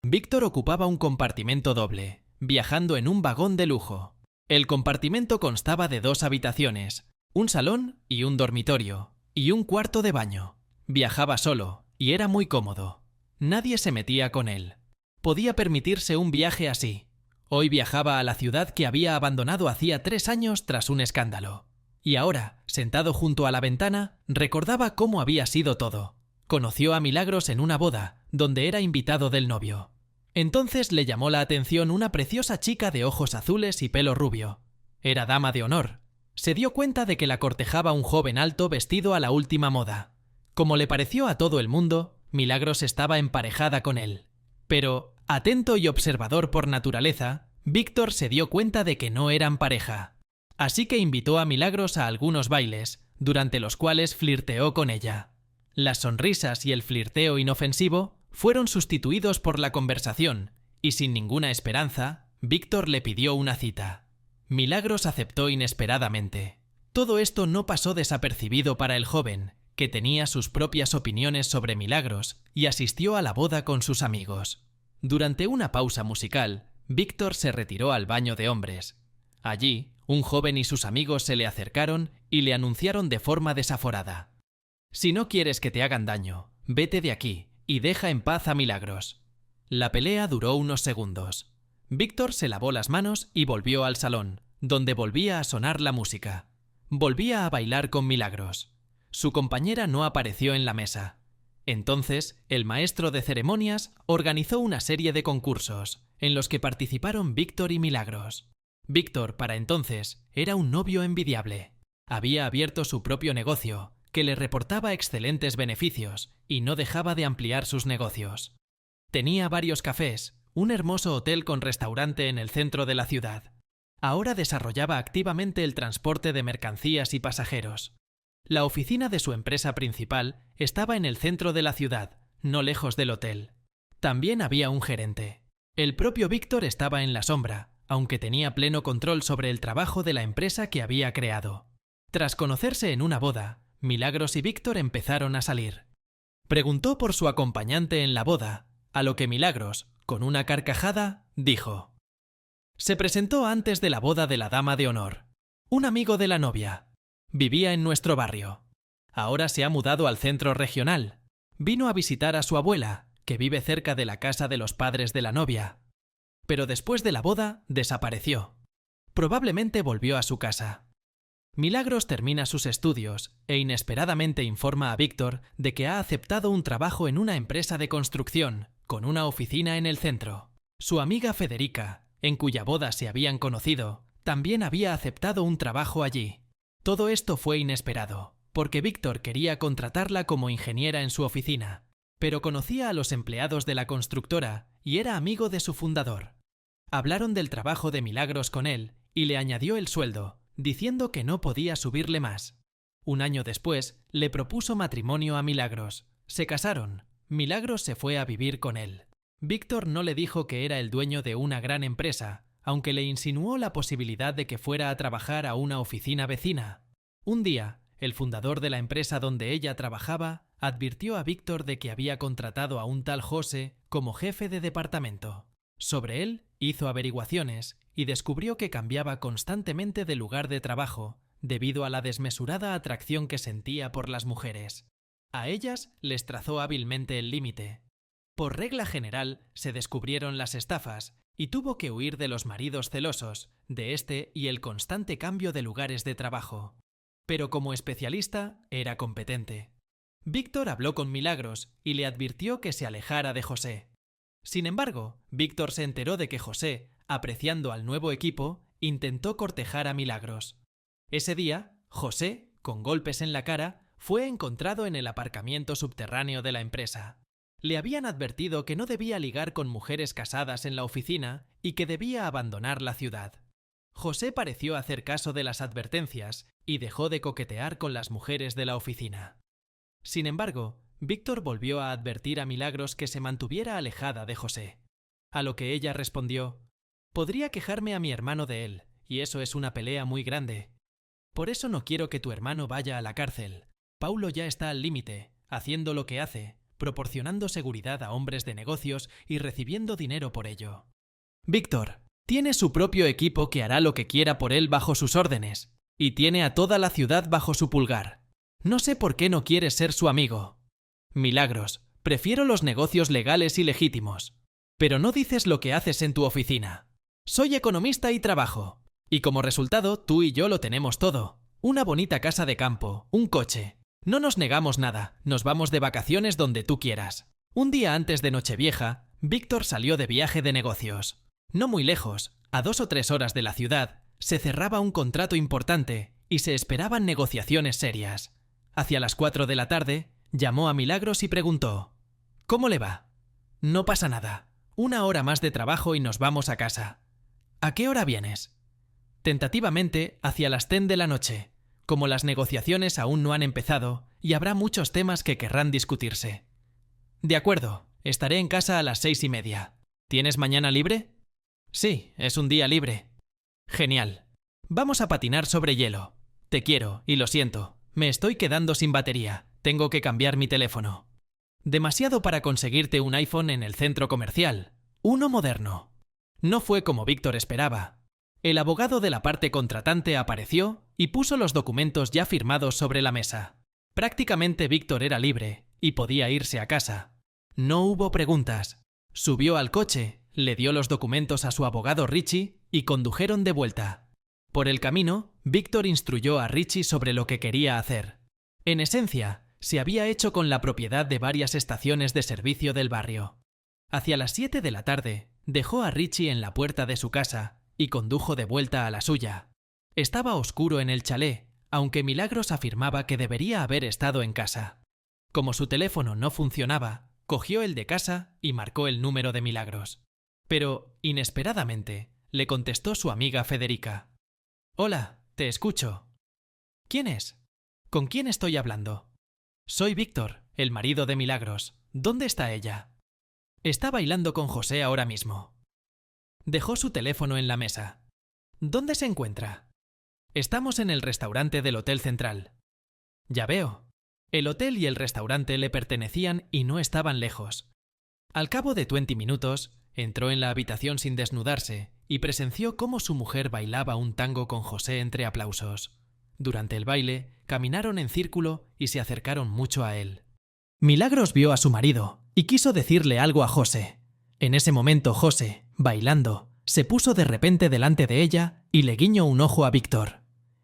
Víctor ocupaba un compartimento doble, viajando en un vagón de lujo. El compartimento constaba de 2 habitaciones, un salón y un dormitorio, y un cuarto de baño. Viajaba solo, y era muy cómodo. Nadie se metía con él. Podía permitirse un viaje así. Hoy viajaba a la ciudad que había abandonado hacía 3 años tras un escándalo. Y ahora, sentado junto a la ventana, recordaba cómo había sido todo. Conoció a Milagros en una boda, donde era invitado del novio. Entonces le llamó la atención una preciosa chica de ojos azules y pelo rubio. Era dama de honor. Se dio cuenta de que la cortejaba un joven alto vestido a la última moda. Como le pareció a todo el mundo, Milagros estaba emparejada con él. Pero, atento y observador por naturaleza, Víctor se dio cuenta de que no eran pareja. Así que invitó a Milagros a algunos bailes, durante los cuales flirteó con ella. Las sonrisas y el flirteo inofensivo fueron sustituidos por la conversación, y sin ninguna esperanza, Víctor le pidió una cita. Milagros aceptó inesperadamente. Todo esto no pasó desapercibido para el joven, que tenía sus propias opiniones sobre Milagros y asistió a la boda con sus amigos. Durante una pausa musical, Víctor se retiró al baño de hombres. Allí, un joven y sus amigos se le acercaron y le anunciaron de forma desaforada: «Si no quieres que te hagan daño, vete de aquí y deja en paz a Milagros». La pelea duró unos segundos. Víctor se lavó las manos y volvió al salón, donde volvía a sonar la música. Volvía a bailar con Milagros. Su compañera no apareció en la mesa. Entonces, el maestro de ceremonias organizó una serie de concursos, en los que participaron Víctor y Milagros. Víctor, para entonces, era un novio envidiable. Había abierto su propio negocio, que le reportaba excelentes beneficios, y no dejaba de ampliar sus negocios. Tenía varios cafés, un hermoso hotel con restaurante en el centro de la ciudad. Ahora desarrollaba activamente el transporte de mercancías y pasajeros. La oficina de su empresa principal estaba en el centro de la ciudad, no lejos del hotel. También había un gerente. El propio Víctor estaba en la sombra, aunque tenía pleno control sobre el trabajo de la empresa que había creado. Tras conocerse en una boda, Milagros y Víctor empezaron a salir. Preguntó por su acompañante en la boda, a lo que Milagros, con una carcajada, dijo: «Se presentó antes de la boda de la dama de honor. Un amigo de la novia. Vivía en nuestro barrio. Ahora se ha mudado al centro regional. Vino a visitar a su abuela, que vive cerca de la casa de los padres de la novia. Pero después de la boda, desapareció. Probablemente volvió a su casa». Milagros termina sus estudios e inesperadamente informa a Víctor de que ha aceptado un trabajo en una empresa de construcción, con una oficina en el centro. Su amiga Federica, en cuya boda se habían conocido, también había aceptado un trabajo allí. Todo esto fue inesperado, porque Víctor quería contratarla como ingeniera en su oficina, pero conocía a los empleados de la constructora y era amigo de su fundador. Hablaron del trabajo de Milagros con él y le añadió el sueldo, diciendo que no podía subirle más. Un año después, le propuso matrimonio a Milagros. Se casaron. Milagros se fue a vivir con él. Víctor no le dijo que era el dueño de una gran empresa, aunque le insinuó la posibilidad de que fuera a trabajar a una oficina vecina. Un día, el fundador de la empresa donde ella trabajaba advirtió a Víctor de que había contratado a un tal José como jefe de departamento. Sobre él hizo averiguaciones y descubrió que cambiaba constantemente de lugar de trabajo debido a la desmesurada atracción que sentía por las mujeres. A ellas les trazó hábilmente el límite. Por regla general se descubrieron las estafas y tuvo que huir de los maridos celosos, de este y el constante cambio de lugares de trabajo. Pero como especialista era competente. Víctor habló con Milagros y le advirtió que se alejara de José. Sin embargo, Víctor se enteró de que José, apreciando al nuevo equipo, intentó cortejar a Milagros. Ese día, José, con golpes en la cara, fue encontrado en el aparcamiento subterráneo de la empresa. Le habían advertido que no debía ligar con mujeres casadas en la oficina y que debía abandonar la ciudad. José pareció hacer caso de las advertencias y dejó de coquetear con las mujeres de la oficina. Sin embargo, Víctor volvió a advertir a Milagros que se mantuviera alejada de José. A lo que ella respondió: «Podría quejarme a mi hermano de él, y eso es una pelea muy grande. Por eso no quiero que tu hermano vaya a la cárcel. Paulo ya está al límite, haciendo lo que hace, proporcionando seguridad a hombres de negocios y recibiendo dinero por ello. Víctor tiene su propio equipo que hará lo que quiera por él bajo sus órdenes, y tiene a toda la ciudad bajo su pulgar. No sé por qué no quieres ser su amigo. Milagros, prefiero los negocios legales y legítimos. Pero no dices lo que haces en tu oficina. Soy economista y trabajo. Y como resultado, tú y yo lo tenemos todo. Una bonita casa de campo, un coche. No nos negamos nada, nos vamos de vacaciones donde tú quieras. Un día antes de Nochevieja, Víctor salió de viaje de negocios. No muy lejos, a 2 o 3 horas de la ciudad, se cerraba un contrato importante y se esperaban negociaciones serias. Hacia las 4 de la tarde, llamó a Milagros y preguntó: «¿Cómo le va?» «No pasa nada. 1 hora más de trabajo y nos vamos a casa». «¿A qué hora vienes?» «Tentativamente, hacia las 10 de la noche, como las negociaciones aún no han empezado y habrá muchos temas que querrán discutirse». «De acuerdo, estaré en casa a las 6:30. ¿Tienes mañana libre?» «Sí, es un día libre». «Genial. Vamos a patinar sobre hielo. Te quiero y lo siento. Me estoy quedando sin batería. Tengo que cambiar mi teléfono». Demasiado para conseguirte un iPhone en el centro comercial. Uno moderno. No fue como Víctor esperaba. El abogado de la parte contratante apareció y puso los documentos ya firmados sobre la mesa. Prácticamente Víctor era libre y podía irse a casa. No hubo preguntas. Subió al coche, le dio los documentos a su abogado Richie y condujeron de vuelta. Por el camino, Víctor instruyó a Richie sobre lo que quería hacer. En esencia, se había hecho con la propiedad de varias estaciones de servicio del barrio. Hacia las 7 de la tarde, dejó a Richie en la puerta de su casa y condujo de vuelta a la suya. Estaba oscuro en el chalet, aunque Milagros afirmaba que debería haber estado en casa. Como su teléfono no funcionaba, cogió el de casa y marcó el número de Milagros. Pero, inesperadamente, le contestó su amiga Federica. «Hola, te escucho». «¿Quién es? ¿Con quién estoy hablando?» «Soy Víctor, el marido de Milagros. ¿Dónde está ella?» «Está bailando con José ahora mismo». Dejó su teléfono en la mesa. «¿Dónde se encuentra?» «Estamos en el restaurante del Hotel Central». «Ya veo». El hotel y el restaurante le pertenecían y no estaban lejos. Al cabo de 20 minutos, entró en la habitación sin desnudarse y presenció cómo su mujer bailaba un tango con José entre aplausos. Durante el baile, caminaron en círculo y se acercaron mucho a él. Milagros vio a su marido y quiso decirle algo a José. En ese momento José, bailando, se puso de repente delante de ella y le guiñó un ojo a Víctor.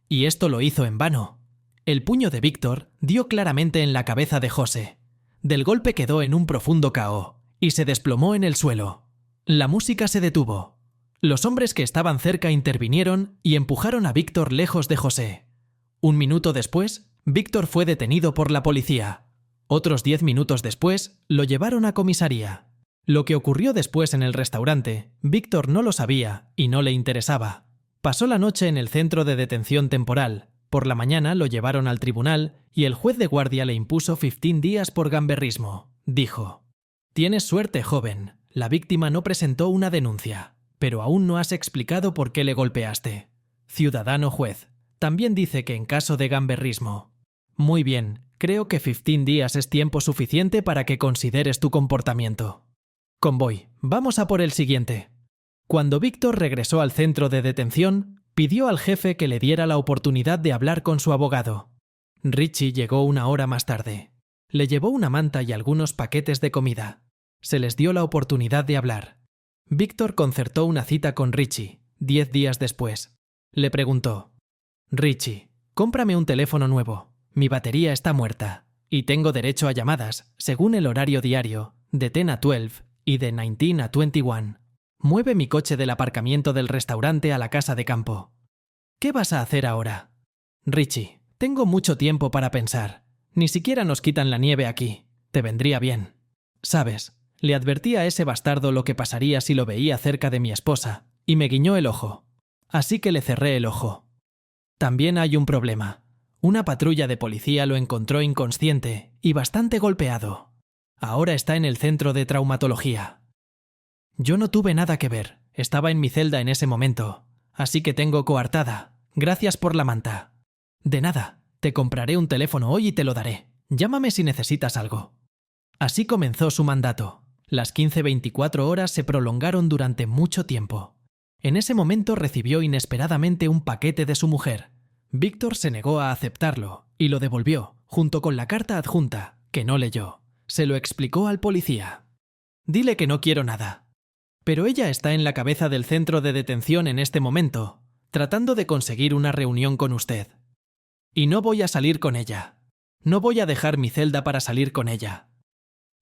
Y esto lo hizo en vano. El puño de Víctor dio claramente en la cabeza de José. Del golpe quedó en un profundo KO y se desplomó en el suelo. La música se detuvo. Los hombres que estaban cerca intervinieron y empujaron a Víctor lejos de José. 1 minuto después, Víctor fue detenido por la policía. Otros 10 minutos después, lo llevaron a comisaría. Lo que ocurrió después en el restaurante, Víctor no lo sabía y no le interesaba. Pasó la noche en el centro de detención temporal. Por la mañana lo llevaron al tribunal y el juez de guardia le impuso 15 días por gamberrismo. Dijo: «Tienes suerte, joven. La víctima no presentó una denuncia, pero aún no has explicado por qué le golpeaste. Ciudadano juez, también dice que en caso de gamberrismo». «Muy bien, creo que 15 días es tiempo suficiente para que consideres tu comportamiento». «Convoy, vamos a por el siguiente». Cuando Víctor regresó al centro de detención, pidió al jefe que le diera la oportunidad de hablar con su abogado. Richie llegó 1 hora más tarde. Le llevó una manta y algunos paquetes de comida. Se les dio la oportunidad de hablar. Víctor concertó una cita con Richie, 10 días después. Le preguntó: «Richie, cómprame un teléfono nuevo. Mi batería está muerta y tengo derecho a llamadas, según el horario diario, de 10 a 12 y de 19 a 21. Mueve mi coche del aparcamiento del restaurante a la casa de campo». «¿Qué vas a hacer ahora?» «Richie, tengo mucho tiempo para pensar. Ni siquiera nos quitan la nieve aquí. Te vendría bien. Sabes, le advertí a ese bastardo lo que pasaría si lo veía cerca de mi esposa, y me guiñó el ojo. Así que le cerré el ojo. También hay un problema. Una patrulla de policía lo encontró inconsciente y bastante golpeado. Ahora está en el centro de traumatología. Yo no tuve nada que ver, estaba en mi celda en ese momento, así que tengo coartada. Gracias por la manta». «De nada, te compraré un teléfono hoy y te lo daré. Llámame si necesitas algo». Así comenzó su mandato. Las 15-24 horas se prolongaron durante mucho tiempo. En ese momento recibió inesperadamente un paquete de su mujer. Víctor se negó a aceptarlo y lo devolvió, junto con la carta adjunta, que no leyó. Se lo explicó al policía. «Dile que no quiero nada. Pero ella está en la cabeza del centro de detención en este momento, tratando de conseguir una reunión con usted. Y no voy a salir con ella. No voy a dejar mi celda para salir con ella».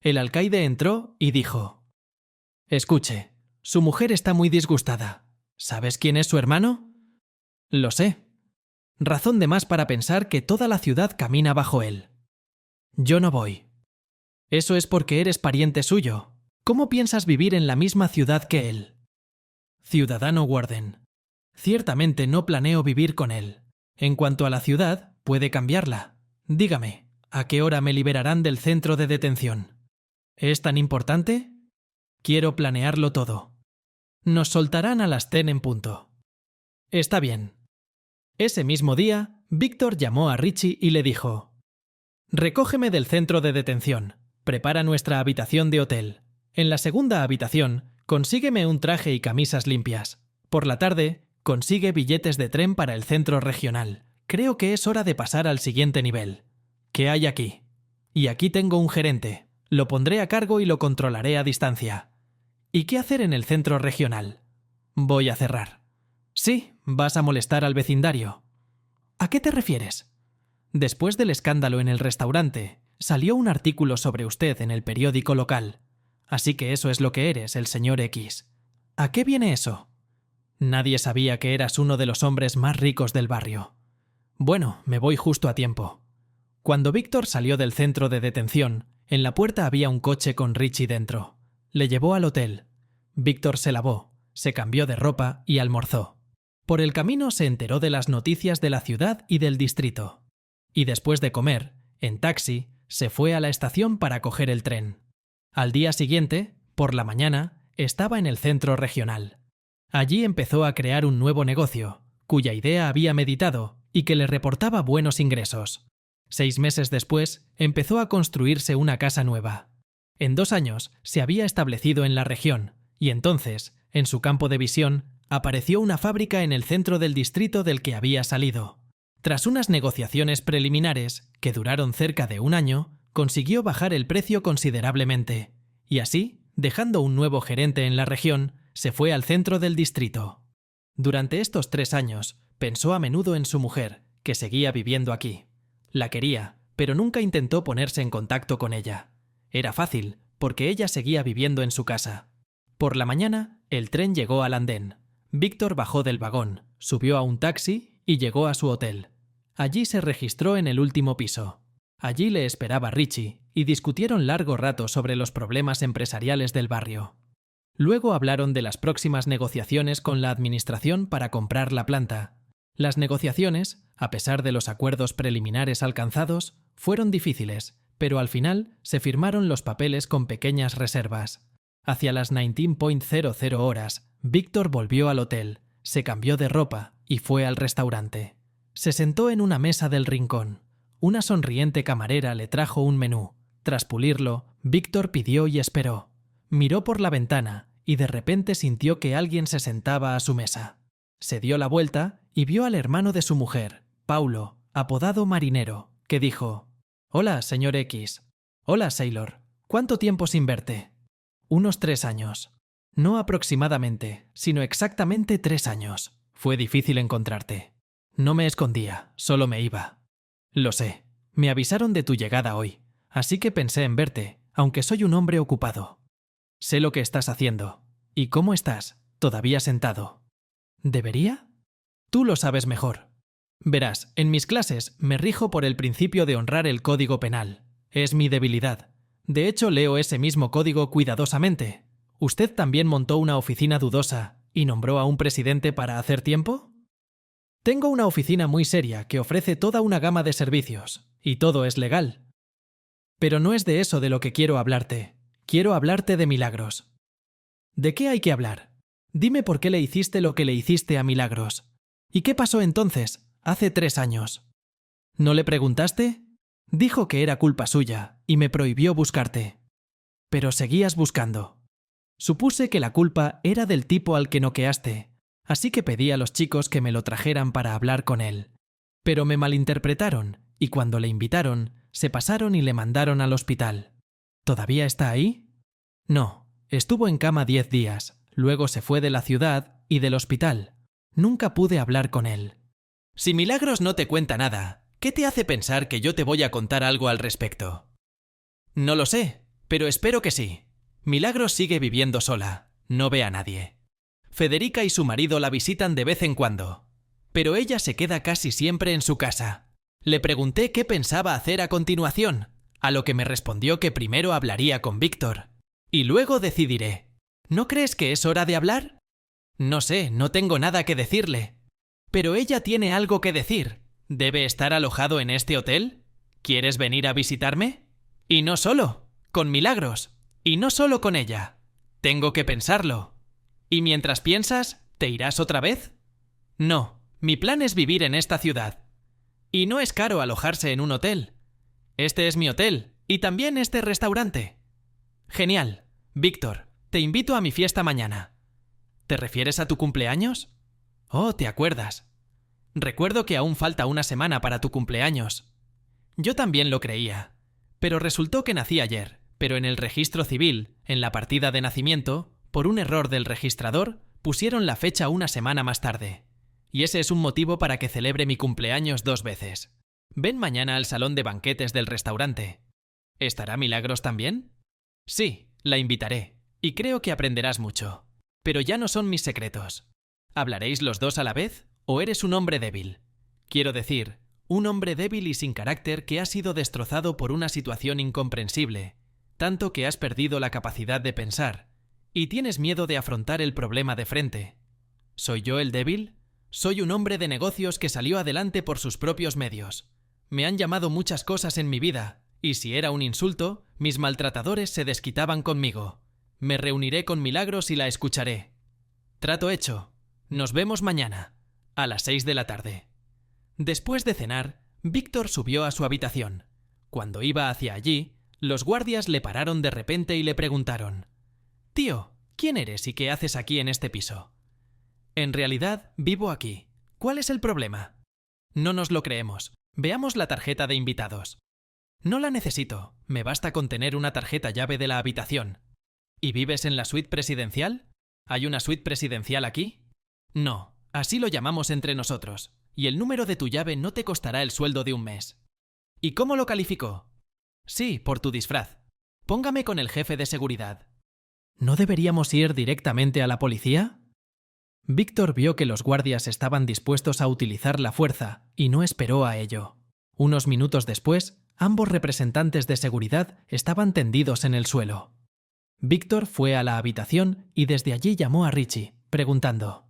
El alcaide entró y dijo: «Escuche, su mujer está muy disgustada. ¿Sabes quién es su hermano?» «Lo sé. Razón de más para pensar que toda la ciudad camina bajo él. Yo no voy». «Eso es porque eres pariente suyo. ¿Cómo piensas vivir en la misma ciudad que él?» «Ciudadano Warden, ciertamente no planeo vivir con él. En cuanto a la ciudad, puede cambiarla. Dígame, ¿a qué hora me liberarán del centro de detención? ¿Es tan importante? Quiero planearlo todo. Nos soltarán a las 10 en punto». «Está bien». Ese mismo día, Víctor llamó a Richie y le dijo: «Recógeme del centro de detención. Prepara nuestra habitación de hotel. En la segunda habitación, consígueme un traje y camisas limpias. Por la tarde, consigue billetes de tren para el centro regional. Creo que es hora de pasar al siguiente nivel. ¿Qué hay aquí? Y aquí tengo un gerente. Lo pondré a cargo y lo controlaré a distancia. ¿Y qué hacer en el centro regional? Voy a cerrar». «Sí, vas a molestar al vecindario». «¿A qué te refieres?» «Después del escándalo en el restaurante, salió un artículo sobre usted en el periódico local. Así que eso es lo que eres, el señor X. ¿A qué viene eso?» «Nadie sabía que eras uno de los hombres más ricos del barrio». «Bueno, me voy justo a tiempo». Cuando Víctor salió del centro de detención, en la puerta había un coche con Richie dentro. Le llevó al hotel. Víctor se lavó, se cambió de ropa y almorzó. Por el camino se enteró de las noticias de la ciudad y del distrito. Y después de comer, en taxi, se fue a la estación para coger el tren. Al día siguiente, por la mañana, estaba en el centro regional. Allí empezó a crear un nuevo negocio, cuya idea había meditado y que le reportaba buenos ingresos. 6 meses después, empezó a construirse una casa nueva. En 2 años se había establecido en la región y entonces, en su campo de visión, apareció una fábrica en el centro del distrito del que había salido. Tras unas negociaciones preliminares, que duraron cerca de 1 año, consiguió bajar el precio considerablemente, y así, dejando un nuevo gerente en la región, se fue al centro del distrito. Durante estos 3 años, pensó a menudo en su mujer, que seguía viviendo aquí. La quería, pero nunca intentó ponerse en contacto con ella. Era fácil, porque ella seguía viviendo en su casa. Por la mañana, el tren llegó al andén. Víctor bajó del vagón, subió a un taxi y llegó a su hotel. Allí se registró en el último piso. Allí le esperaba Richie y discutieron largo rato sobre los problemas empresariales del barrio. Luego hablaron de las próximas negociaciones con la administración para comprar la planta. Las negociaciones, a pesar de los acuerdos preliminares alcanzados, fueron difíciles, pero al final se firmaron los papeles con pequeñas reservas. Hacia las 19:00 horas, Víctor volvió al hotel, se cambió de ropa y fue al restaurante. Se sentó en una mesa del rincón. Una sonriente camarera le trajo un menú. Tras pulirlo, Víctor pidió y esperó. Miró por la ventana y de repente sintió que alguien se sentaba a su mesa. Se dio la vuelta y vio al hermano de su mujer, Paulo, apodado Marinero, que dijo: «Hola, señor X». «Hola, Sailor. ¿Cuánto tiempo sin verte?» «Unos 3 años. No aproximadamente, sino exactamente 3 años. Fue difícil encontrarte. No me escondía, solo me iba». «Lo sé. Me avisaron de tu llegada hoy, así que pensé en verte, aunque soy un hombre ocupado. Sé lo que estás haciendo. ¿Y cómo estás? ¿Todavía sentado?» «¿Debería?» «Tú lo sabes mejor. Verás, en mis clases me rijo por el principio de honrar el código penal. Es mi debilidad. De hecho, leo ese mismo código cuidadosamente. ¿Usted también montó una oficina dudosa y nombró a un presidente para hacer tiempo?» «Tengo una oficina muy seria que ofrece toda una gama de servicios, y todo es legal. Pero no es de eso de lo que quiero hablarte. Quiero hablarte de Milagros». «¿De qué hay que hablar? Dime por qué le hiciste lo que le hiciste a Milagros. ¿Y qué pasó entonces, hace 3 años? ¿No le preguntaste? Dijo que era culpa suya y me prohibió buscarte. Pero seguías buscando. Supuse que la culpa era del tipo al que noqueaste, así que pedí a los chicos que me lo trajeran para hablar con él. Pero me malinterpretaron, y cuando le invitaron, se pasaron y le mandaron al hospital. ¿Todavía está ahí? No, estuvo en cama 10 días, luego se fue de la ciudad y del hospital. Nunca pude hablar con él. Si Milagros no te cuenta nada, ¿qué te hace pensar que yo te voy a contar algo al respecto? No lo sé, pero espero que sí. Milagros sigue viviendo sola, no ve a nadie. Federica y su marido la visitan de vez en cuando, pero ella se queda casi siempre en su casa. Le pregunté qué pensaba hacer a continuación, a lo que me respondió que primero hablaría con Víctor. Y luego decidiré. ¿No crees que es hora de hablar? No sé, no tengo nada que decirle. Pero ella tiene algo que decir. ¿Debe estar alojado en este hotel? ¿Quieres venir a visitarme? Y no solo, con Milagros. Y no solo con ella. Tengo que pensarlo. ¿Y mientras piensas, te irás otra vez? No, mi plan es vivir en esta ciudad. Y no es caro alojarse en un hotel. Este es mi hotel, y también este restaurante. Genial. Víctor, te invito a mi fiesta mañana. ¿Te refieres a tu cumpleaños? Oh, ¿te acuerdas? Recuerdo que aún falta una semana para tu cumpleaños. Yo también lo creía. Pero resultó que nací ayer, pero en el registro civil, en la partida de nacimiento, por un error del registrador, pusieron la fecha una semana más tarde. Y ese es un motivo para que celebre mi cumpleaños 2 veces. Ven mañana al salón de banquetes del restaurante. ¿Estará Milagros también? Sí, la invitaré, y creo que aprenderás mucho. Pero ya no son mis secretos. ¿Hablaréis los dos a la vez o eres un hombre débil? Quiero decir, un hombre débil y sin carácter que ha sido destrozado por una situación incomprensible, tanto que has perdido la capacidad de pensar, y tienes miedo de afrontar el problema de frente. ¿Soy yo el débil? Soy un hombre de negocios que salió adelante por sus propios medios. Me han llamado muchas cosas en mi vida, y si era un insulto, mis maltratadores se desquitaban conmigo. Me reuniré con Milagros y la escucharé. Trato hecho. Nos vemos mañana, a las 6 de la tarde. Después de cenar, Víctor subió a su habitación. Cuando iba hacia allí, los guardias le pararon de repente y le preguntaron: «Tío, ¿quién eres y qué haces aquí en este piso?» «En realidad, vivo aquí. ¿Cuál es el problema?» «No nos lo creemos. Veamos la tarjeta de invitados». «No la necesito. Me basta con tener una tarjeta llave de la habitación». «¿Y vives en la suite presidencial? ¿Hay una suite presidencial aquí?» «No, así lo llamamos entre nosotros. Y el número de tu llave no te costará el sueldo de un mes». «¿Y cómo lo calificó?» «Sí, por tu disfraz. Póngame con el jefe de seguridad». ¿No deberíamos ir directamente a la policía? Víctor vio que los guardias estaban dispuestos a utilizar la fuerza y no esperó a ello. Unos minutos después, ambos representantes de seguridad estaban tendidos en el suelo. Víctor fue a la habitación y desde allí llamó a Richie, preguntando: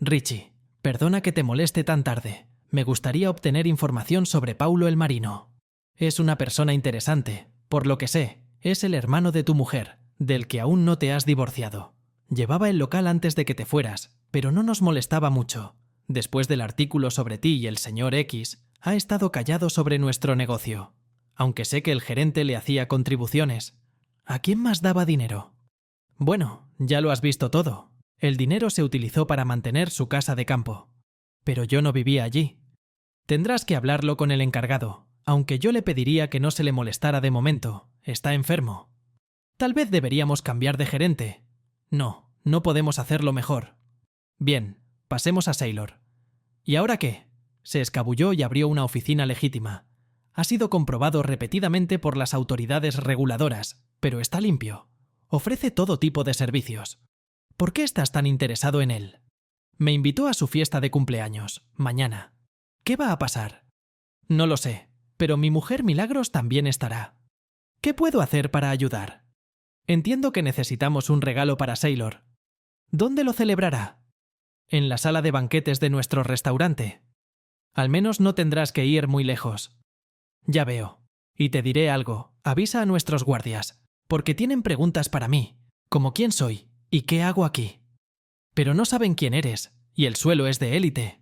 «Richie, perdona que te moleste tan tarde. Me gustaría obtener información sobre Paulo el marino. Es una persona interesante. Por lo que sé, es el hermano de tu mujer, del que aún no te has divorciado. Llevaba el local antes de que te fueras, pero no nos molestaba mucho. Después del artículo sobre ti y el señor X, ha estado callado sobre nuestro negocio. Aunque sé que el gerente le hacía contribuciones. ¿A quién más daba dinero?» «Bueno, ya lo has visto todo. El dinero se utilizó para mantener su casa de campo. Pero yo no vivía allí. Tendrás que hablarlo con el encargado, aunque yo le pediría que no se le molestara de momento. Está enfermo. Tal vez deberíamos cambiar de gerente. No, no podemos hacerlo mejor. Bien, pasemos a Sailor. ¿Y ahora qué?» Se escabulló y abrió una oficina legítima. Ha sido comprobado repetidamente por las autoridades reguladoras, pero está limpio. Ofrece todo tipo de servicios. ¿Por qué estás tan interesado en él? Me invitó a su fiesta de cumpleaños, mañana. ¿Qué va a pasar? No lo sé, pero mi mujer Milagros también estará. ¿Qué puedo hacer para ayudar? Entiendo que necesitamos un regalo para Sailor. ¿Dónde lo celebrará? En la sala de banquetes de nuestro restaurante. Al menos no tendrás que ir muy lejos. Ya veo. Y te diré algo, avisa a nuestros guardias, porque tienen preguntas para mí, como quién soy y qué hago aquí. Pero no saben quién eres, y el suelo es de élite.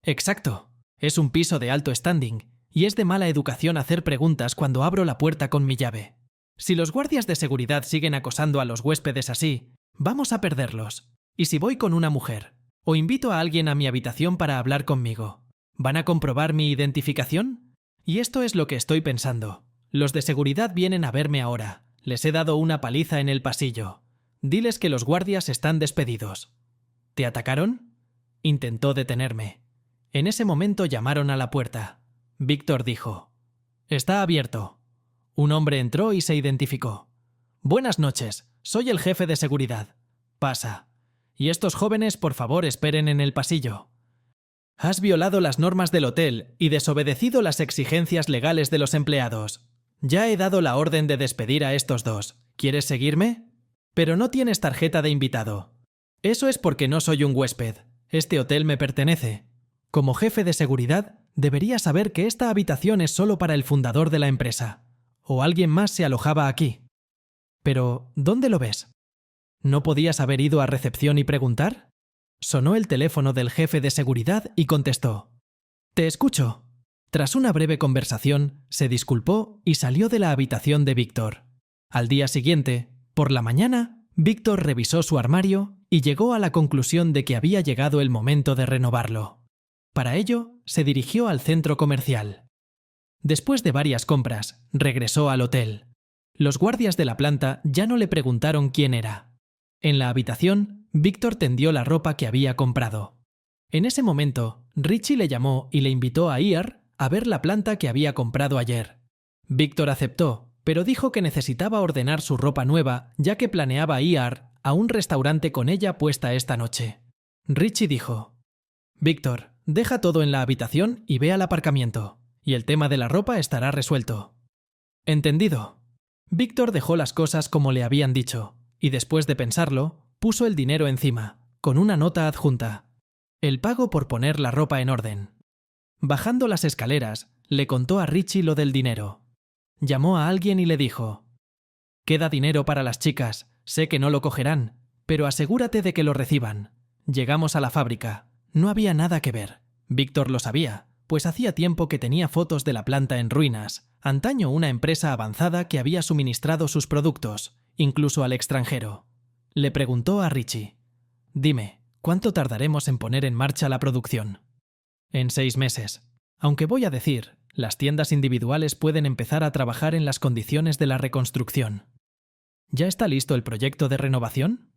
Exacto, es un piso de alto standing, y es de mala educación hacer preguntas cuando abro la puerta con mi llave. Si los guardias de seguridad siguen acosando a los huéspedes así, vamos a perderlos. ¿Y si voy con una mujer? ¿O invito a alguien a mi habitación para hablar conmigo? ¿Van a comprobar mi identificación? Y esto es lo que estoy pensando. Los de seguridad vienen a verme ahora. Les he dado una paliza en el pasillo. Diles que los guardias están despedidos. ¿Te atacaron? Intentó detenerme. En ese momento llamaron a la puerta. Víctor dijo: «Está abierto». Un hombre entró y se identificó. «Buenas noches, soy el jefe de seguridad. Pasa. Y estos jóvenes, por favor, esperen en el pasillo. Has violado las normas del hotel y desobedecido las exigencias legales de los empleados. Ya he dado la orden de despedir a estos dos. ¿Quieres seguirme? Pero no tienes tarjeta de invitado. Eso es porque no soy un huésped. Este hotel me pertenece. Como jefe de seguridad, deberías saber que esta habitación es solo para el fundador de la empresa. O alguien más se alojaba aquí. Pero, ¿dónde lo ves? ¿No podías haber ido a recepción y preguntar? Sonó el teléfono del jefe de seguridad y contestó: «Te escucho». Tras una breve conversación, se disculpó y salió de la habitación de Víctor. Al día siguiente, por la mañana, Víctor revisó su armario y llegó a la conclusión de que había llegado el momento de renovarlo. Para ello, se dirigió al centro comercial. Después de varias compras, regresó al hotel. Los guardias de la planta ya no le preguntaron quién era. En la habitación, Víctor tendió la ropa que había comprado. En ese momento, Richie le llamó y le invitó a Ir a ver la planta que había comprado ayer. Víctor aceptó, pero dijo que necesitaba ordenar su ropa nueva, ya que planeaba ir a un restaurante con ella puesta esta noche. Richie dijo: «Víctor, deja todo en la habitación y ve al aparcamiento, y el tema de la ropa estará resuelto». «Entendido». Víctor dejó las cosas como le habían dicho, y después de pensarlo, puso el dinero encima, con una nota adjunta: «El pago por poner la ropa en orden». Bajando las escaleras, le contó a Richie lo del dinero. Llamó a alguien y le dijo: «Queda dinero para las chicas, sé que no lo cogerán, pero asegúrate de que lo reciban». Llegamos a la fábrica. No había nada que ver. Víctor lo sabía, pues hacía tiempo que tenía fotos de la planta en ruinas, antaño una empresa avanzada que había suministrado sus productos, incluso al extranjero. Le preguntó a Richie: «Dime, ¿cuánto tardaremos en poner en marcha la producción?» «En 6 meses. Aunque voy a decir, las tiendas individuales pueden empezar a trabajar en las condiciones de la reconstrucción». «¿Ya está listo el proyecto de renovación?»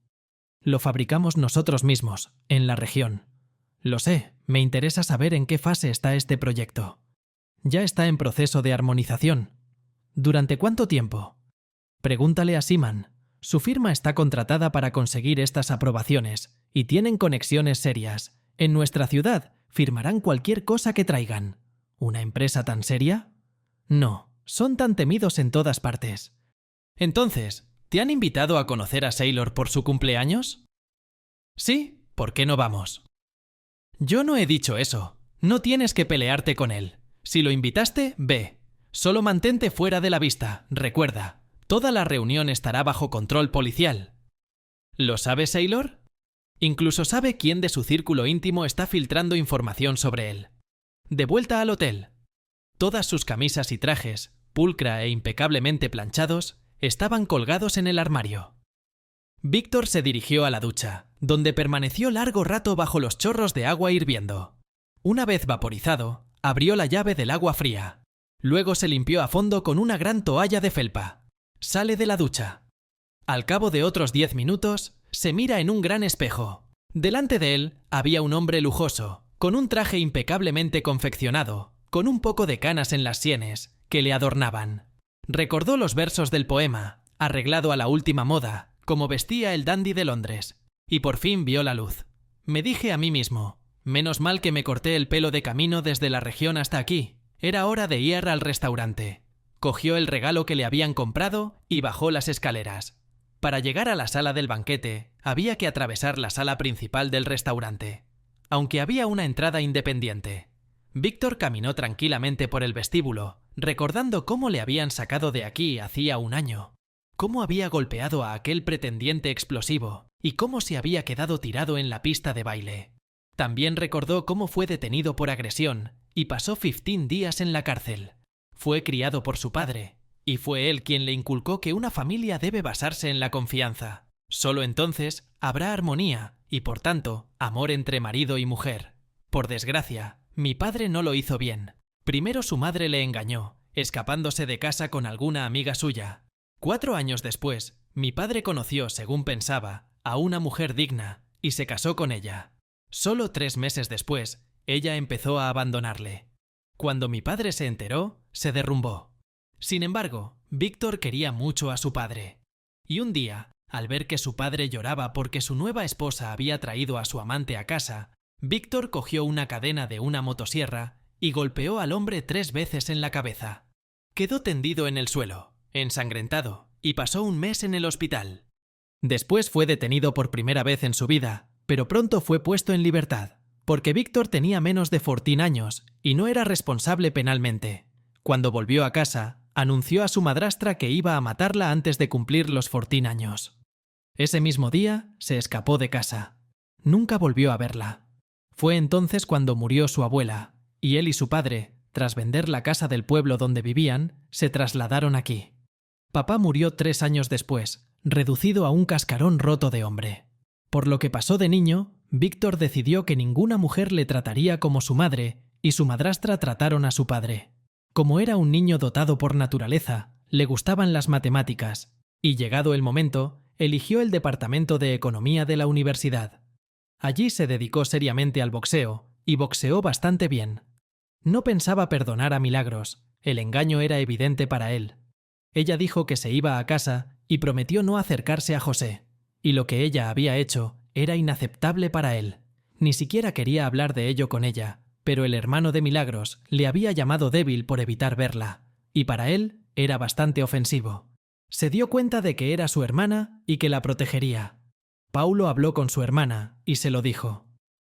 «Lo fabricamos nosotros mismos, en la región». «Lo sé, me interesa saber en qué fase está este proyecto». «Ya está en proceso de armonización». «¿Durante cuánto tiempo?» «Pregúntale a Seaman. Su firma está contratada para conseguir estas aprobaciones y tienen conexiones serias. En nuestra ciudad firmarán cualquier cosa que traigan. ¿Una empresa tan seria? No, son tan temidos en todas partes». «Entonces, ¿te han invitado a conocer a Sailor por su cumpleaños?» «Sí, ¿por qué no vamos?» «Yo no he dicho eso. No tienes que pelearte con él. Si lo invitaste, ve. Solo mantente fuera de la vista, recuerda. Toda la reunión estará bajo control policial». «¿Lo sabe Sailor?» «Incluso sabe quién de su círculo íntimo está filtrando información sobre él». De vuelta al hotel. Todas sus camisas y trajes, pulcra e impecablemente planchados, estaban colgados en el armario. Víctor se dirigió a la ducha, donde permaneció largo rato bajo los chorros de agua hirviendo. Una vez vaporizado, abrió la llave del agua fría. Luego se limpió a fondo con una gran toalla de felpa. Sale de la ducha. Al cabo de otros 10 minutos, se mira en un gran espejo. Delante de él había un hombre lujoso, con un traje impecablemente confeccionado, con un poco de canas en las sienes, que le adornaban. Recordó los versos del poema, arreglado a la última moda, como vestía el dandy de Londres, y por fin vio la luz. Me dije a mí mismo: menos mal que me corté el pelo de camino desde la región hasta aquí. Era hora de ir al restaurante. Cogió el regalo que le habían comprado y bajó las escaleras. Para llegar a la sala del banquete, había que atravesar la sala principal del restaurante, aunque había una entrada independiente. Víctor caminó tranquilamente por el vestíbulo, recordando cómo le habían sacado de aquí hacía un año, cómo había golpeado a aquel pretendiente explosivo y cómo se había quedado tirado en la pista de baile. También recordó cómo fue detenido por agresión y pasó 15 días en la cárcel. Fue criado por su padre y fue él quien le inculcó que una familia debe basarse en la confianza. Solo entonces habrá armonía y, por tanto, amor entre marido y mujer. Por desgracia, mi padre no lo hizo bien. Primero su madre le engañó, escapándose de casa con alguna amiga suya. 4 años después, mi padre conoció, según pensaba, a una mujer digna y se casó con ella. Solo 3 meses después, ella empezó a abandonarle. Cuando mi padre se enteró, se derrumbó. Sin embargo, Víctor quería mucho a su padre. Y un día, al ver que su padre lloraba porque su nueva esposa había traído a su amante a casa, Víctor cogió una cadena de una motosierra y golpeó al hombre 3 veces en la cabeza. Quedó tendido en el suelo, ensangrentado, y pasó un mes en el hospital. Después fue detenido por primera vez en su vida, pero pronto fue puesto en libertad, porque Víctor tenía menos de 14 años y no era responsable penalmente. Cuando volvió a casa, anunció a su madrastra que iba a matarla antes de cumplir los 14 años. Ese mismo día se escapó de casa. Nunca volvió a verla. Fue entonces cuando murió su abuela, y él y su padre, tras vender la casa del pueblo donde vivían, se trasladaron aquí. Papá murió 3 años después, reducido a un cascarón roto de hombre. Por lo que pasó de niño, Víctor decidió que ninguna mujer le trataría como su madre, y su madrastra trataron a su padre. Como era un niño dotado por naturaleza, le gustaban las matemáticas, y llegado el momento, eligió el departamento de economía de la universidad. Allí se dedicó seriamente al boxeo, y boxeó bastante bien. No pensaba perdonar a Milagros, el engaño era evidente para él. Ella dijo que se iba a casa y prometió no acercarse a José, y lo que ella había hecho era inaceptable para él. Ni siquiera quería hablar de ello con ella, pero el hermano de Milagros le había llamado débil por evitar verla, y para él era bastante ofensivo. Se dio cuenta de que era su hermana y que la protegería. Paulo habló con su hermana y se lo dijo.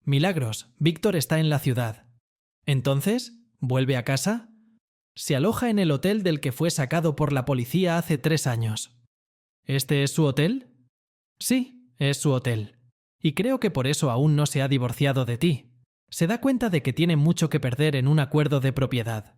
Milagros, Víctor está en la ciudad. ¿Entonces? ¿Vuelve a casa? Se aloja en el hotel del que fue sacado por la policía hace 3 años. ¿Este es su hotel? Sí, es su hotel. Y creo que por eso aún no se ha divorciado de ti. Se da cuenta de que tiene mucho que perder en un acuerdo de propiedad.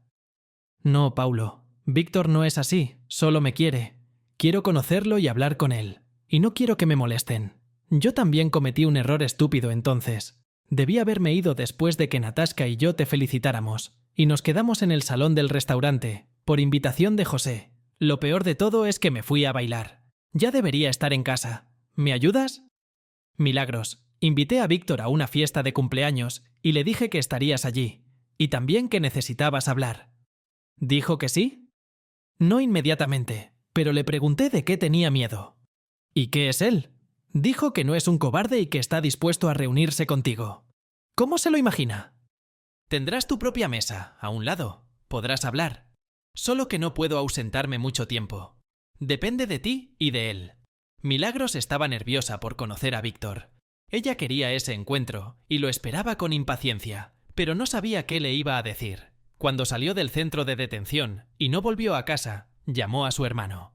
No, Paulo. Víctor no es así, solo me quiere. Quiero conocerlo y hablar con él. Y no quiero que me molesten. Yo también cometí un error estúpido entonces. Debí haberme ido después de que Natasha y yo te felicitáramos, y nos quedamos en el salón del restaurante, por invitación de José. Lo peor de todo es que me fui a bailar. Ya debería estar en casa. ¿Me ayudas? Milagros, invité a Víctor a una fiesta de cumpleaños y le dije que estarías allí, y también que necesitabas hablar. ¿Dijo que sí? No inmediatamente, pero le pregunté de qué tenía miedo. ¿Y qué es él? Dijo que no es un cobarde y que está dispuesto a reunirse contigo. ¿Cómo se lo imagina? Tendrás tu propia mesa, a un lado. Podrás hablar. Solo que no puedo ausentarme mucho tiempo. Depende de ti y de él. Milagros estaba nerviosa por conocer a Víctor. Ella quería ese encuentro y lo esperaba con impaciencia, pero no sabía qué le iba a decir. Cuando salió del centro de detención y no volvió a casa, llamó a su hermano.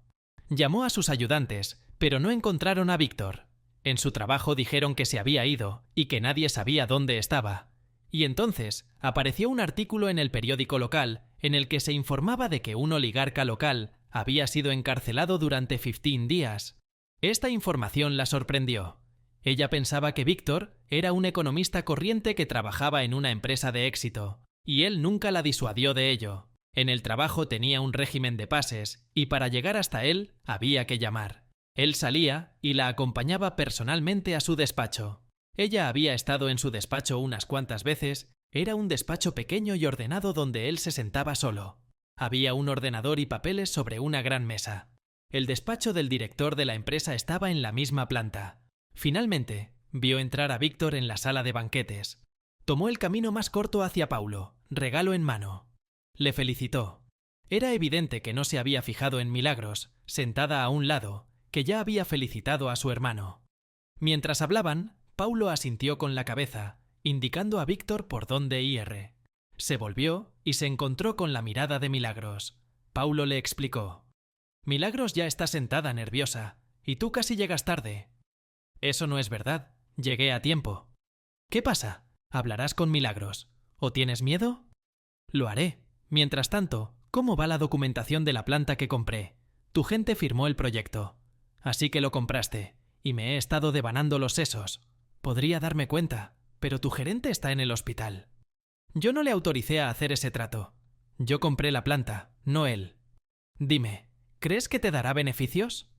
Llamó a sus ayudantes, pero no encontraron a Víctor. En su trabajo dijeron que se había ido y que nadie sabía dónde estaba. Y entonces apareció un artículo en el periódico local en el que se informaba de que un oligarca local había sido encarcelado durante 15 días. Esta información la sorprendió. Ella pensaba que Víctor era un economista corriente que trabajaba en una empresa de éxito, y él nunca la disuadió de ello. En el trabajo tenía un régimen de pases, y para llegar hasta él había que llamar. Él salía y la acompañaba personalmente a su despacho. Ella había estado en su despacho unas cuantas veces. Era un despacho pequeño y ordenado donde él se sentaba solo. Había un ordenador y papeles sobre una gran mesa. El despacho del director de la empresa estaba en la misma planta. Finalmente, vio entrar a Víctor en la sala de banquetes. Tomó el camino más corto hacia Paulo, regalo en mano. Le felicitó. Era evidente que no se había fijado en Milagros, sentada a un lado, que ya había felicitado a su hermano. Mientras hablaban, Paulo asintió con la cabeza, indicando a Víctor por dónde ir. Se volvió y se encontró con la mirada de Milagros. Paulo le explicó. Milagros ya está sentada nerviosa, y tú casi llegas tarde. Eso no es verdad. Llegué a tiempo. ¿Qué pasa? ¿Hablarás con Milagros? ¿O tienes miedo? Lo haré. Mientras tanto, ¿Cómo va la documentación de la planta que compré? Tu gente firmó el proyecto. Así que lo compraste, y me he estado devanando los sesos. Podría darme cuenta, pero tu gerente está en el hospital. Yo no le autoricé a hacer ese trato. Yo compré la planta, no él. Dime, ¿crees que te dará beneficios?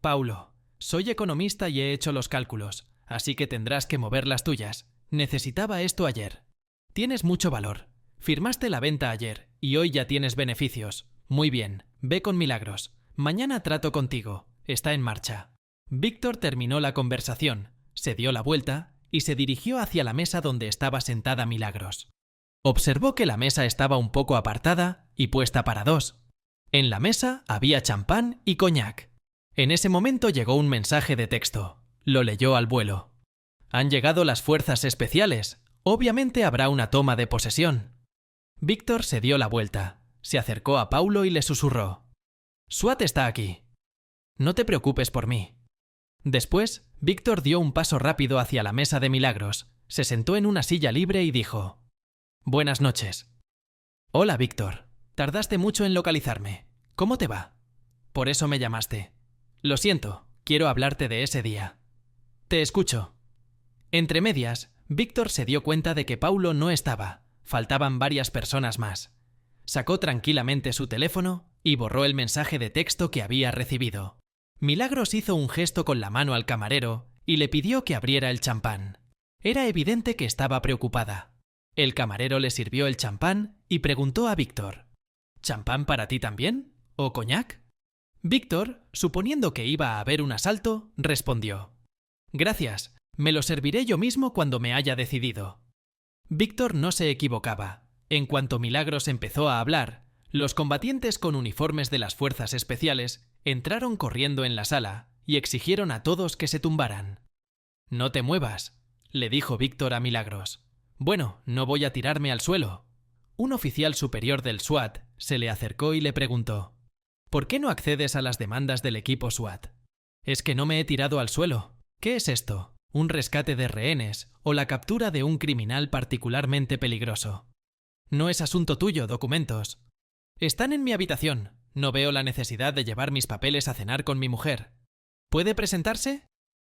Paulo, soy economista y he hecho los cálculos, así que tendrás que mover las tuyas. Necesitaba esto ayer. Tienes mucho valor. Firmaste la venta ayer y hoy ya tienes beneficios. Muy bien, ve con Milagros. Mañana trato contigo. Está en marcha. Víctor terminó la conversación, se dio la vuelta y se dirigió hacia la mesa donde estaba sentada Milagros. Observó que la mesa estaba un poco apartada y puesta para dos. En la mesa había champán y coñac. En ese momento llegó un mensaje de texto. Lo leyó al vuelo. Han llegado las fuerzas especiales. Obviamente habrá una toma de posesión. Víctor se dio la vuelta, se acercó a Paulo y le susurró. SWAT está aquí. No te preocupes por mí. Después, Víctor dio un paso rápido hacia la mesa de Milagros, se sentó en una silla libre y dijo: Buenas noches. Hola, Víctor. Tardaste mucho en localizarme. ¿Cómo te va? Por eso me llamaste. Lo siento, quiero hablarte de ese día. Te escucho. Entre medias, Víctor se dio cuenta de que Paulo no estaba. Faltaban varias personas más. Sacó tranquilamente su teléfono y borró el mensaje de texto que había recibido. Milagros hizo un gesto con la mano al camarero y le pidió que abriera el champán. Era evidente que estaba preocupada. El camarero le sirvió el champán y preguntó a Víctor: ¿Champán para ti también? ¿O coñac? Víctor, suponiendo que iba a haber un asalto, respondió: Gracias, me lo serviré yo mismo cuando me haya decidido. Víctor no se equivocaba. En cuanto Milagros empezó a hablar, los combatientes con uniformes de las fuerzas especiales entraron corriendo en la sala y exigieron a todos que se tumbaran. No te muevas, le dijo Víctor a Milagros. Bueno, no voy a tirarme al suelo. Un oficial superior del SWAT se le acercó y le preguntó: ¿Por qué no accedes a las demandas del equipo SWAT? Es que no me he tirado al suelo. ¿Qué es esto? ¿Un rescate de rehenes o la captura de un criminal particularmente peligroso? No es asunto tuyo, documentos. Están en mi habitación. No veo la necesidad de llevar mis papeles a cenar con mi mujer. ¿Puede presentarse?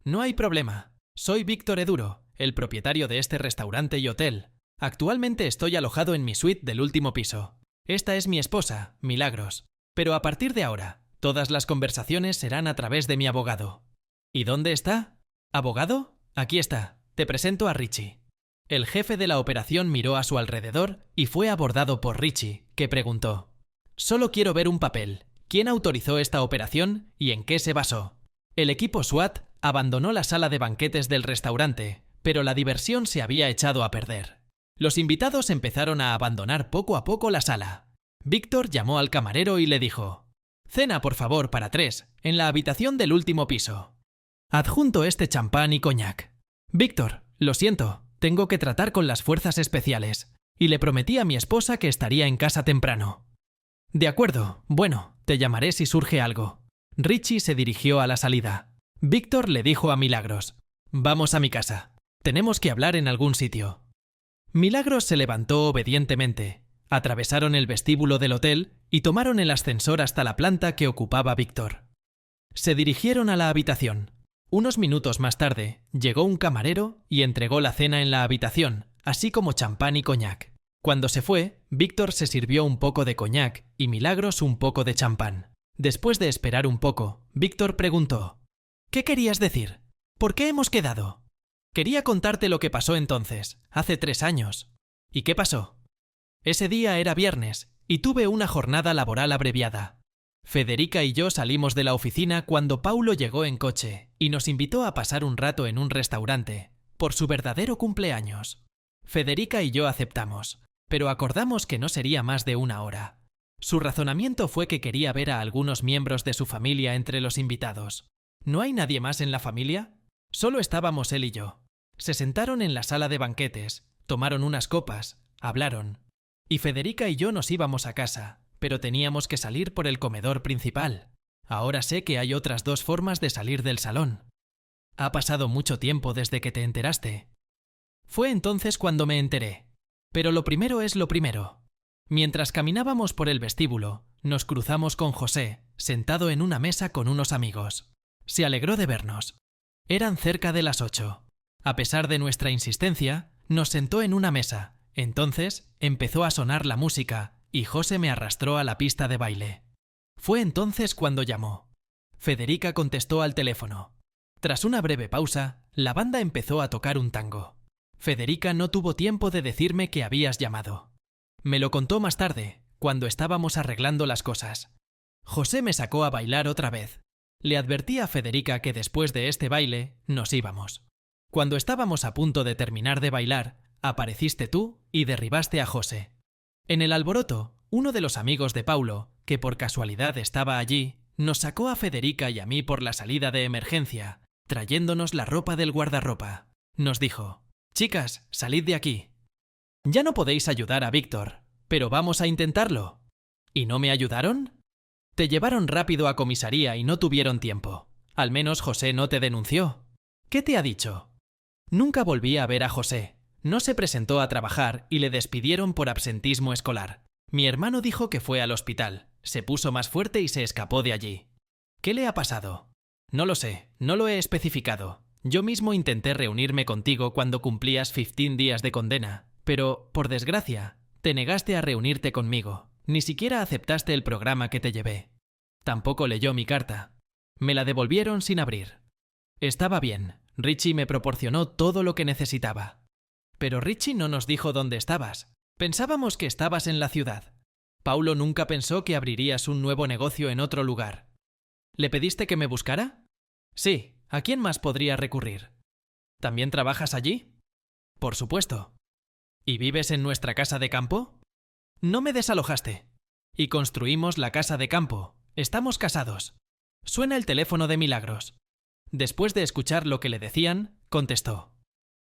No hay problema. Soy Víctor Eduro, el propietario de este restaurante y hotel. Actualmente estoy alojado en mi suite del último piso. Esta es mi esposa, Milagros. Pero a partir de ahora, todas las conversaciones serán a través de mi abogado. ¿Y dónde está? ¿Abogado? Aquí está. Te presento a Richie. El jefe de la operación miró a su alrededor y fue abordado por Richie, que preguntó: Solo quiero ver un papel. ¿Quién autorizó esta operación y en qué se basó? El equipo SWAT abandonó la sala de banquetes del restaurante, pero la diversión se había echado a perder. Los invitados empezaron a abandonar poco a poco la sala. Víctor llamó al camarero y le dijo: Cena, por favor, para 3, en la habitación del último piso. Adjunto este champán y coñac. Víctor, lo siento, tengo que tratar con las fuerzas especiales, y le prometí a mi esposa que estaría en casa temprano. De acuerdo, bueno, te llamaré si surge algo. Richie se dirigió a la salida. Víctor le dijo a Milagros: Vamos a mi casa. Tenemos que hablar en algún sitio. Milagros se levantó obedientemente. Atravesaron el vestíbulo del hotel y tomaron el ascensor hasta la planta que ocupaba Víctor. Se dirigieron a la habitación. Unos minutos más tarde, llegó un camarero y entregó la cena en la habitación, así como champán y coñac. Cuando se fue, Víctor se sirvió un poco de coñac y Milagros un poco de champán. Después de esperar un poco, Víctor preguntó: ¿Qué querías decir? ¿Por qué hemos quedado? Quería contarte lo que pasó entonces, hace 3 años. ¿Y qué pasó? Ese día era viernes y tuve una jornada laboral abreviada. Federica y yo salimos de la oficina cuando Paulo llegó en coche y nos invitó a pasar un rato en un restaurante, por su verdadero cumpleaños. Federica y yo aceptamos, pero acordamos que no sería más de 1 hora. Su razonamiento fue que quería ver a algunos miembros de su familia entre los invitados. ¿No hay nadie más en la familia? Solo estábamos él y yo. Se sentaron en la sala de banquetes, tomaron unas copas, hablaron. Y Federica y yo nos íbamos a casa, pero teníamos que salir por el comedor principal. Ahora sé que hay otras 2 formas de salir del salón. Ha pasado mucho tiempo desde que te enteraste. Fue entonces cuando me enteré. Pero lo primero es lo primero. Mientras caminábamos por el vestíbulo, nos cruzamos con José, sentado en una mesa con unos amigos. Se alegró de vernos. Eran cerca de las 8. A pesar de nuestra insistencia, nos sentó en una mesa. Entonces empezó a sonar la música y José me arrastró a la pista de baile. Fue entonces cuando llamó. Federica contestó al teléfono. Tras una breve pausa, la banda empezó a tocar un tango. Federica no tuvo tiempo de decirme que habías llamado. Me lo contó más tarde, cuando estábamos arreglando las cosas. José me sacó a bailar otra vez. Le advertí a Federica que después de este baile nos íbamos. Cuando estábamos a punto de terminar de bailar, apareciste tú y derribaste a José. En el alboroto, uno de los amigos de Paulo, que por casualidad estaba allí, nos sacó a Federica y a mí por la salida de emergencia, trayéndonos la ropa del guardarropa. Nos dijo: «Chicas, salid de aquí. Ya no podéis ayudar a Víctor, pero vamos a intentarlo». ¿Y no me ayudaron? Te llevaron rápido a comisaría y no tuvieron tiempo. Al menos José no te denunció. ¿Qué te ha dicho? Nunca volví a ver a José. No se presentó a trabajar y le despidieron por absentismo escolar. Mi hermano dijo que fue al hospital, se puso más fuerte y se escapó de allí. ¿Qué le ha pasado? No lo sé, no lo he especificado. Yo mismo intenté reunirme contigo cuando cumplías 15 días de condena, pero, por desgracia, te negaste a reunirte conmigo. Ni siquiera aceptaste el programa que te llevé. Tampoco leyó mi carta. Me la devolvieron sin abrir. Estaba bien. Richie me proporcionó todo lo que necesitaba. Pero Richie no nos dijo dónde estabas. Pensábamos que estabas en la ciudad. Paulo nunca pensó que abrirías un nuevo negocio en otro lugar. ¿Le pediste que me buscara? Sí. ¿A quién más podría recurrir? ¿También trabajas allí? Por supuesto. ¿Y vives en nuestra casa de campo? No me desalojaste. Y construimos la casa de campo. Estamos casados. Suena el teléfono de Milagros. Después de escuchar lo que le decían, contestó: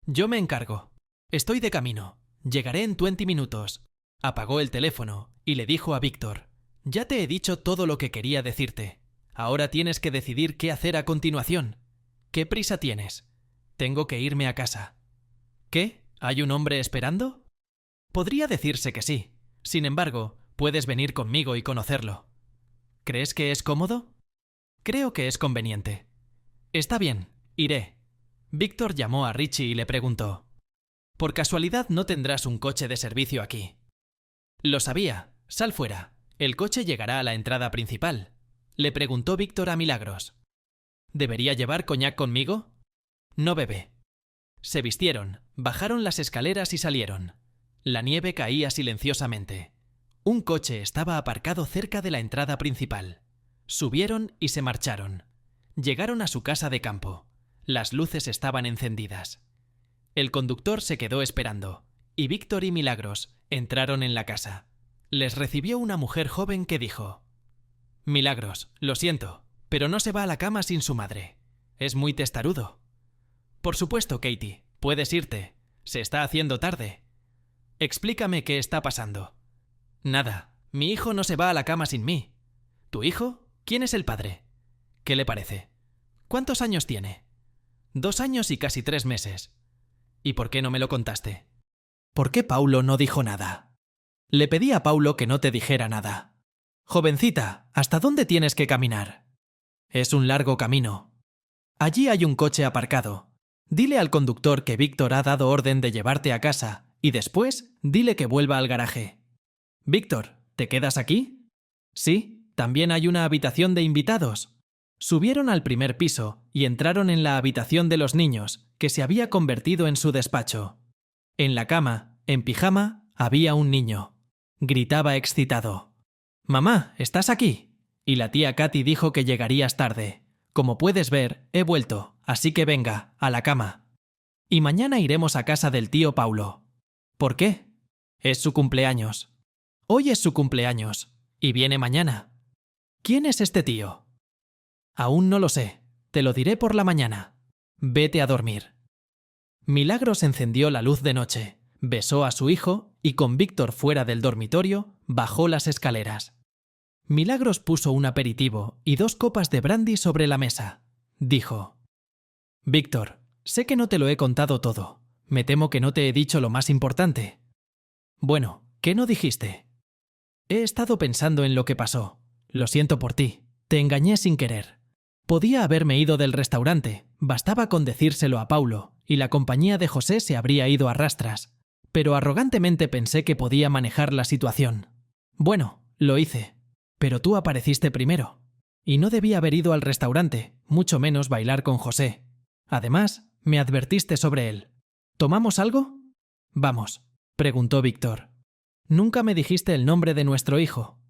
«Yo me encargo. Estoy de camino. Llegaré en 20 minutos». Apagó el teléfono y le dijo a Víctor: «Ya te he dicho todo lo que quería decirte. Ahora tienes que decidir qué hacer a continuación. ¿Qué prisa tienes? Tengo que irme a casa». ¿Qué? ¿Hay un hombre esperando? Podría decirse que sí. Sin embargo, puedes venir conmigo y conocerlo. ¿Crees que es cómodo? Creo que es conveniente. Está bien, iré. Víctor llamó a Richie y le preguntó: «¿Por casualidad no tendrás un coche de servicio aquí?» Lo sabía. Sal fuera. El coche llegará a la entrada principal. Le preguntó Víctor a Milagros. ¿Debería llevar coñac conmigo? No bebe. Se vistieron, bajaron las escaleras y salieron. La nieve caía silenciosamente. Un coche estaba aparcado cerca de la entrada principal. Subieron y se marcharon. Llegaron a su casa de campo. Las luces estaban encendidas. El conductor se quedó esperando, y Víctor y Milagros entraron en la casa. Les recibió una mujer joven que dijo: «Milagros, lo siento, pero no se va a la cama sin su madre. Es muy testarudo». «Por supuesto, Katie, puedes irte. Se está haciendo tarde». «Explícame qué está pasando». «Nada, mi hijo no se va a la cama sin mí». «¿Tu hijo? ¿Quién es el padre?» «¿Qué le parece?» «¿Cuántos años tiene?» 2 años y casi 3 meses. «¿Y por qué no me lo contaste?» ¿Por qué Paulo no dijo nada? Le pedí a Paulo que no te dijera nada. «Jovencita, ¿hasta dónde tienes que caminar?» «Es un largo camino». «Allí hay un coche aparcado. Dile al conductor que Víctor ha dado orden de llevarte a casa y después dile que vuelva al garaje». «Víctor, ¿te quedas aquí?» «Sí, también hay una habitación de invitados». Subieron al primer piso y entraron en la habitación de los niños, que se había convertido en su despacho. En la cama, en pijama, había un niño. Gritaba excitado: «Mamá, ¿estás aquí?» Y la tía Katy dijo que llegarías tarde. «Como puedes ver, he vuelto, así que venga, a la cama. Y mañana iremos a casa del tío Paulo». «¿Por qué?» «Es su cumpleaños». «Hoy es su cumpleaños, y viene mañana». «¿Quién es este tío?» «Aún no lo sé. Te lo diré por la mañana. Vete a dormir». Milagros encendió la luz de noche, besó a su hijo y con Víctor fuera del dormitorio, bajó las escaleras. Milagros puso un aperitivo y 2 copas de brandy sobre la mesa. Dijo: «Víctor, sé que no te lo he contado todo. Me temo que no te he dicho lo más importante». «Bueno, ¿qué no dijiste?» He estado pensando en lo que pasó. Lo siento por ti. Te engañé sin querer. Podía haberme ido del restaurante, bastaba con decírselo a Paulo, y la compañía de José se habría ido a rastras. Pero arrogantemente pensé que podía manejar la situación. Bueno, lo hice. Pero tú apareciste primero. Y no debí haber ido al restaurante, mucho menos bailar con José. Además, me advertiste sobre él. ¿Tomamos algo? Vamos, preguntó Víctor. Nunca me dijiste el nombre de nuestro hijo.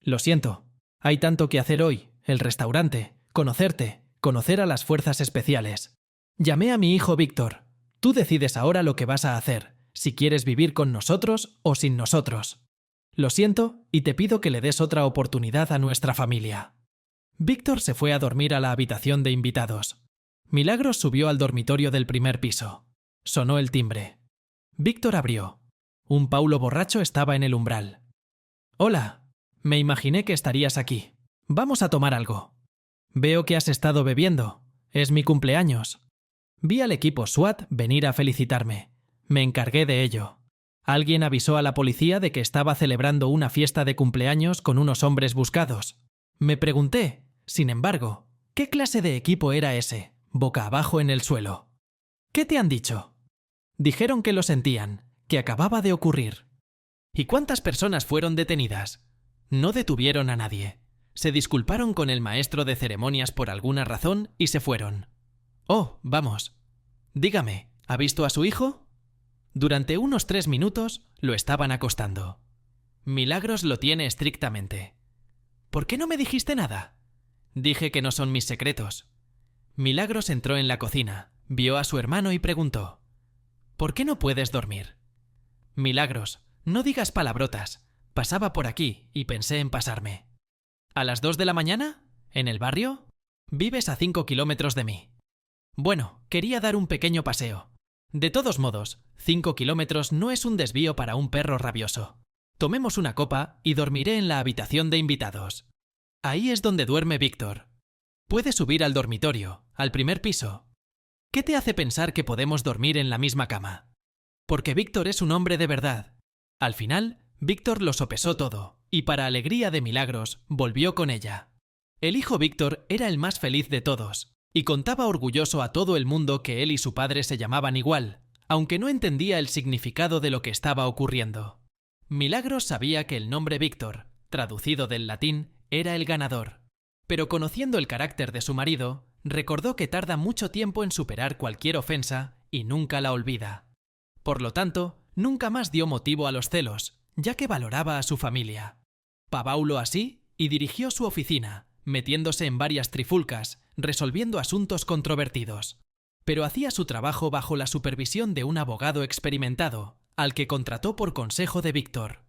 Lo siento. Hay tanto que hacer hoy, el restaurante, conocerte, conocer a las fuerzas especiales. Llamé a mi hijo Víctor. Tú decides ahora lo que vas a hacer, si quieres vivir con nosotros o sin nosotros. Lo siento y te pido que le des otra oportunidad a nuestra familia. Víctor se fue a dormir a la habitación de invitados. Milagros subió al dormitorio del primer piso. Sonó el timbre. Víctor abrió. Un Paulo borracho estaba en el umbral. «Hola, me imaginé que estarías aquí. Vamos a tomar algo. Veo que has estado bebiendo. Es mi cumpleaños». Vi al equipo SWAT venir a felicitarme. Me encargué de ello. Alguien avisó a la policía de que estaba celebrando una fiesta de cumpleaños con unos hombres buscados. Me pregunté, sin embargo, ¿qué clase de equipo era ese, boca abajo en el suelo? ¿Qué te han dicho? Dijeron que lo sentían, que acababa de ocurrir. ¿Y cuántas personas fueron detenidas? No detuvieron a nadie. Se disculparon con el maestro de ceremonias por alguna razón y se fueron. Oh, vamos. Dígame, ¿ha visto a su hijo? Durante unos 3 minutos lo estaban acostando. Milagros lo tiene estrictamente. ¿Por qué no me dijiste nada? Dije que no son mis secretos. Milagros entró en la cocina, vio a su hermano y preguntó: ¿por qué no puedes dormir? Milagros, no digas palabrotas. Pasaba por aquí y pensé en pasarme. ¿A las 2 de la mañana? ¿En el barrio? Vives a 5 kilómetros de mí. Bueno, quería dar un pequeño paseo. De todos modos, 5 kilómetros no es un desvío para un perro rabioso. Tomemos una copa y dormiré en la habitación de invitados. Ahí es donde duerme Víctor. Puedes subir al dormitorio, al primer piso. ¿Qué te hace pensar que podemos dormir en la misma cama? Porque Víctor es un hombre de verdad. Al final, Víctor lo sopesó todo, y para alegría de Milagros, volvió con ella. El hijo Víctor era el más feliz de todos, y contaba orgulloso a todo el mundo que él y su padre se llamaban igual, aunque no entendía el significado de lo que estaba ocurriendo. Milagros sabía que el nombre Víctor, traducido del latín, era el ganador. Pero conociendo el carácter de su marido, recordó que tarda mucho tiempo en superar cualquier ofensa y nunca la olvida. Por lo tanto, nunca más dio motivo a los celos, ya que valoraba a su familia. Paulo así y dirigió su oficina, metiéndose en varias trifulcas, resolviendo asuntos controvertidos. Pero hacía su trabajo bajo la supervisión de un abogado experimentado, al que contrató por consejo de Víctor.